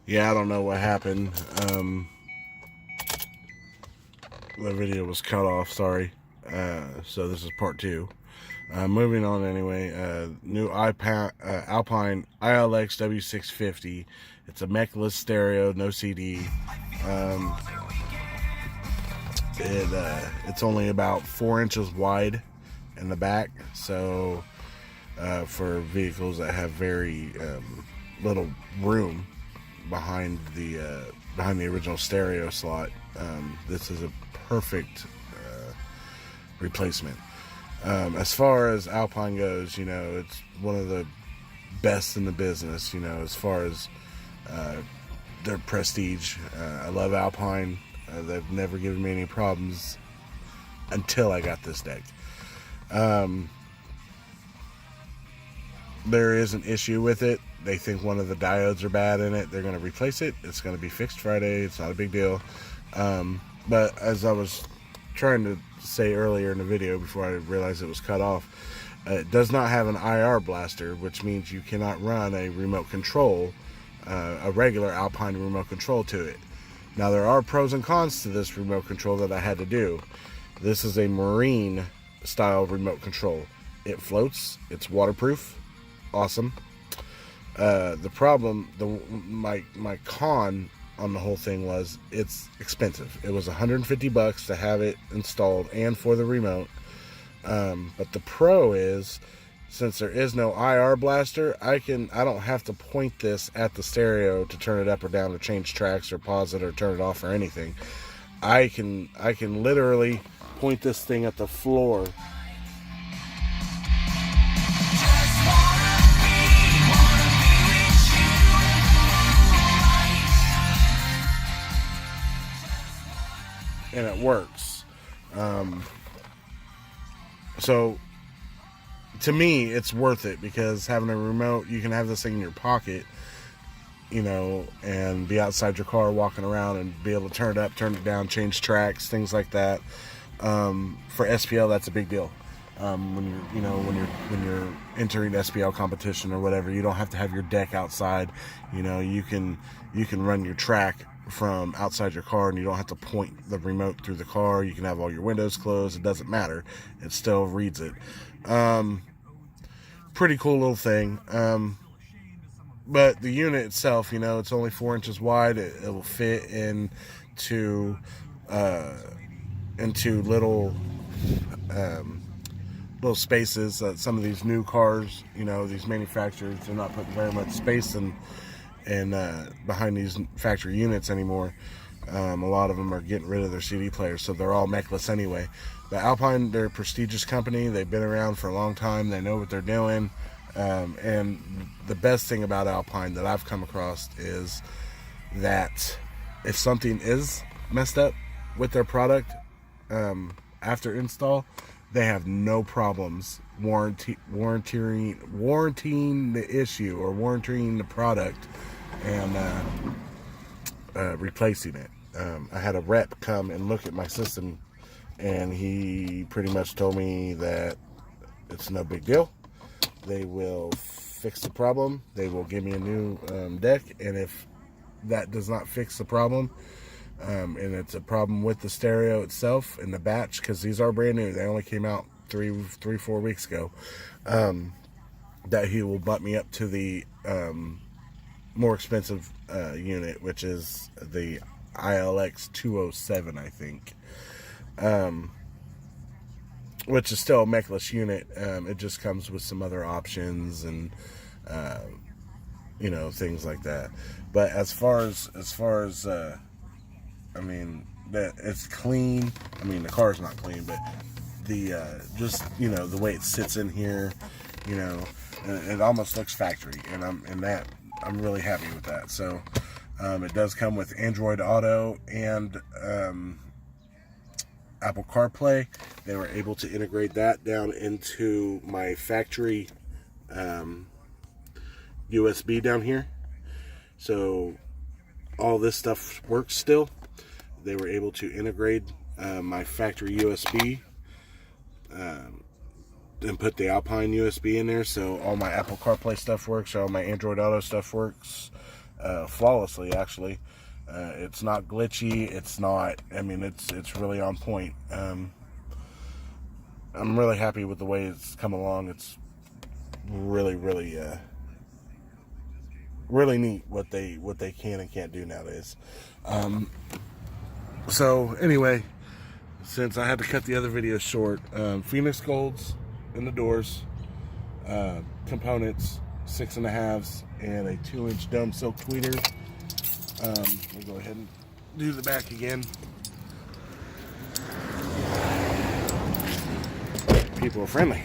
Yeah, I don't know what happened. The video was cut off, sorry. So this is part two. Moving on anyway. New Alpine ILX W650. It's a mechless stereo, no CD. Um, it's only about 4 inches wide in the back, so for vehicles that have very little room behind the original stereo slot, this is a perfect replacement. As far as Alpine goes, it's one of the best in the business. As far as their prestige, I love Alpine. They've never given me any problems until I got this deck. There is an issue with it. They think one of the diodes are bad in it. They're going to replace it. It's going to be fixed Friday. It's not a big deal. But as I was trying to say earlier in the video before I realized it was cut off, it does not have an IR blaster, which means you cannot run a remote control, a regular Alpine remote control to it. Now, there are pros and cons to this remote control that I had to do. This is a marine style remote control. It floats. It's waterproof. Awesome. The problem, my con on the whole thing was it's expensive. It was $150 to have it installed and for the remote. But the pro is, since there is no IR blaster, I don't have to point this at the stereo to turn it up or down or change tracks or pause it or turn it off or anything. I can literally point this thing at the floor and it works. So to me, it's worth it because having a remote, you can have this thing in your pocket, and be outside your car walking around and be able to turn it up, turn it down, change tracks, things like that. For SPL, that's a big deal. When you're entering SPL competition or whatever, you don't have to have your deck outside. You can run your track from outside your car, and you don't have to point the remote through the car. You can have all your windows closed. It doesn't matter. It still reads it. Pretty cool little thing. But the unit itself, it's only 4 inches wide. It will fit into little little spaces. Some of these new cars, these manufacturers, they're not putting very much space in behind these factory units anymore. A lot of them are getting rid of their CD players, so they're all mechless anyway. But Alpine, they're a prestigious company. They've been around for a long time. They know what they're doing. And the best thing about Alpine that I've come across is that if something is messed up with their product after install, they have no problems warranting the issue or warranting the product and replacing it. I had a rep come and look at my system, and he pretty much told me that it's no big deal. They will fix the problem. They will give me a new deck, and if that does not fix the problem, and it's a problem with the stereo itself and the batch, because these are brand new. They only came out 4 weeks ago. That he will butt me up to the more expensive unit, which is the ILX 207, I think. Which is still a mechless unit. It just comes with some other options and things like that. But as far as that it's clean. The car's not clean, but the just the way it sits in here, it almost looks factory, and I'm really happy with that. So it does come with Android Auto and Apple CarPlay. They were able to integrate that down into my factory USB down here, so all this stuff works still. They were able to integrate my factory USB and put the Alpine USB in there, so all my Apple CarPlay stuff works, all my Android Auto stuff works. flawlessly, actually. It's not glitchy. It's not, I mean, it's really on point. I'm really happy with the way it's come along. It's really, really, really neat what they can and can't do nowadays. So anyway, since I had to cut the other video short, Phoenix Golds in the doors, components, 6.5s, and a 2-inch dome silk tweeter. We'll go ahead and do the back again. People are friendly.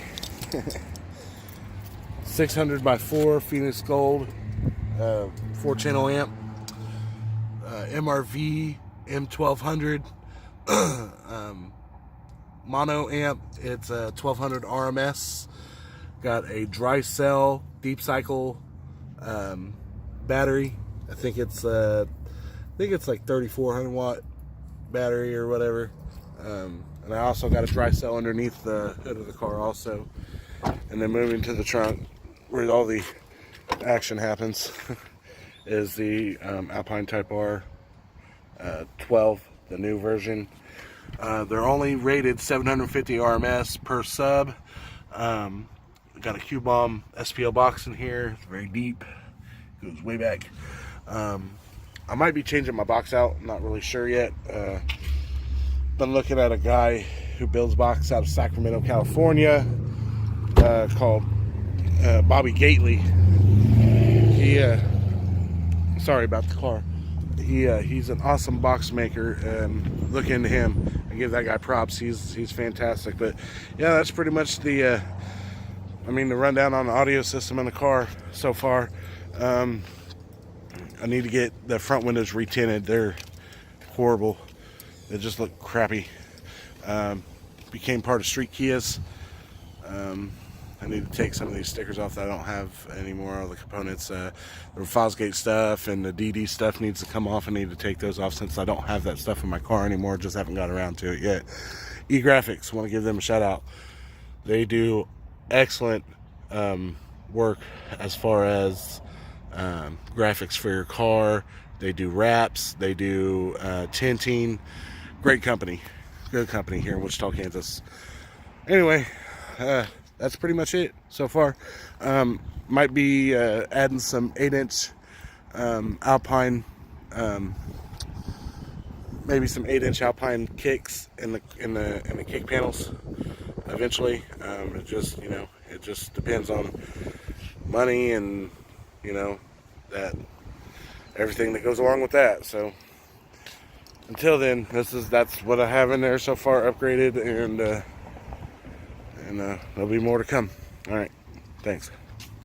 600 by 4 Phoenix Gold, 4-channel amp, MRV M1200, mono amp. It's a 1200 RMS. Got a dry cell deep cycle battery. I think it's like 3400 watt battery or whatever. And I also got a dry cell underneath the hood of the car also. And then moving to the trunk, where all the action happens, is the Alpine Type R 12, the new version. They're only rated 750 RMS per sub. Got a Q-Bomb SPL box in here. It's very deep. Goes way back. I might be changing my box out. I'm not really sure yet. Been looking at a guy who builds box out of Sacramento, California, called Bobby Gately. Sorry about the car. He's an awesome box maker, and look into him. I give that guy props. He's fantastic. But yeah, that's pretty much the rundown on the audio system in the car so far. I need to get the front windows retinted. They're horrible. They just look crappy. Became part of Street Kias. I need to take some of these stickers off that I don't have anymore. All the components, the Fosgate stuff and the DD stuff needs to come off. I need to take those off since I don't have that stuff in my car anymore. Just haven't got around to it yet. eGraphics, want to give them a shout out. They do excellent work as far as graphics for your car. They do wraps. They do tinting. Great company. Good company here in Wichita, Kansas. Anyway, that's pretty much it so far. Might be adding some 8-inch Alpine, maybe some 8-inch Alpine kicks in the kick panels eventually. It just depends on money and that everything that goes along with that. So until then, that's what I have in there so far, upgraded, and there'll be more to come. All right, thanks.